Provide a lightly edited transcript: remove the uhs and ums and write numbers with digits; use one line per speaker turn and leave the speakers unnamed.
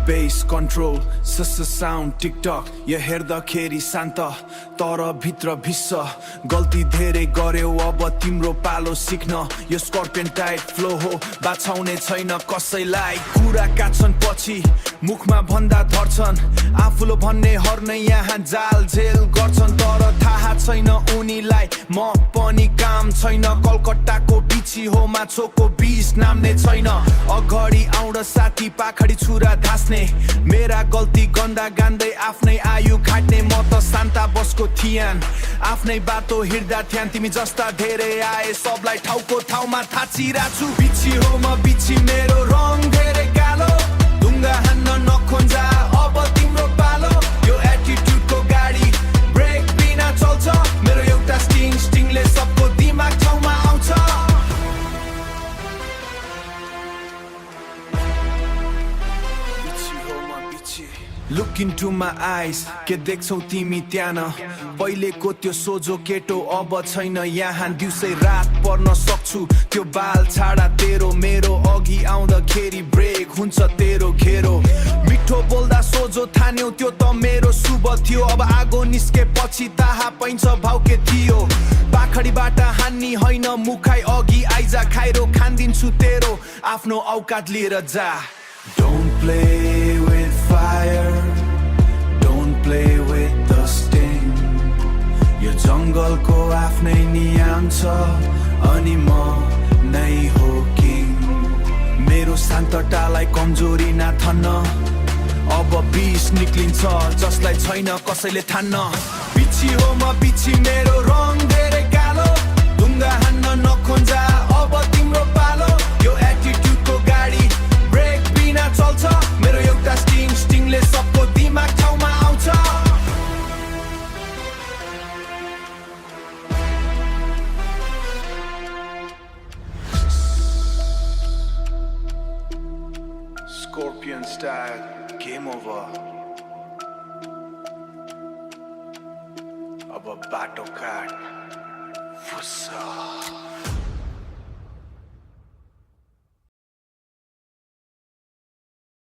base control sound TikTok यो हेर्दाखेरि शान्त तर भित्र भिस्स गल्ती धेरै गर्यो अब तिम्रो पालो सिक्न यो स्कर्पियन टाइट फ्लो हो बाछाउने छैन कसैलाई कुरा काट्छन् पछि मुखमा भन्दा धर्छन् आफूलो भन्ने हर नै यहाँ जाल झेल गर्छन् तर थाहा छैन उनीलाई म पनि काम छैन कलकत्ताको बिची हो माछोको बीच नाम्ने छैन अगाडि आउँदा साथी पाखडी छुरा धास्ने मेरा गल्ती गन्दा गान्दै आफ्नै आयु खाट्ने म त शान्ता बसको थियान आफ्नै बाटो हिँड्दा थियान तिमी जस्ता धेरै आए सबलाई ठाउँको ठाउँमा थाचिराछु बिची हो म बिची मेरो रङ धेरै कालो ढुङ्गा हान्न नखोन्जा अब तिम्रो पालो यो एटिट्युडको गाडी ब्रेक बिना चल्छ मेरो एउटा स्टिङले सबको दिमाग ठाउँमा आउँछ Look into my eyes के देख्छौ तिमी त्यान पहिलेको त्यो सोझो केटो अब छैन यहाँ दिउँसै रात पर्न सक्छु त्यो बाल छाडा तेरो मेरो अघि आउँदाखेरि ब्रेक हुन्छ तेरो घेरो मिठो बोल्दा सोझो थान्यौ त्यो त मेरो शुभ थियो अब आगो निस्के पछि ताहा पैन्छ भाउ के थियो पाखडीबाट हान्नी होइन मुखाइ अघि आइजा खाइरो खान्दिन्छु तेरो आफ्नो औकात लिएर जा Don't play with fire Don't play with the sting यो जङ्गलको आफ्नै नियम छ अनि म नै हो किङ मेरो शान्ततालाई कमजोरी नाथन्न अब बिस निक्लिन्छ जसलाई छैन कसैले ठान्न बिची हो म बिची मेरो रङ धेरै कालो ढुङ्गा हान्न नखोन्जा अब तिम्रो पालो यो एटिट्युडको गाडी ब्रेक बिना चल्छ मेरो एउटा स्टिङले सबको दिमाग ठाउँमा आउँछ Scorpion style game over अब बाटो काट फुस्सा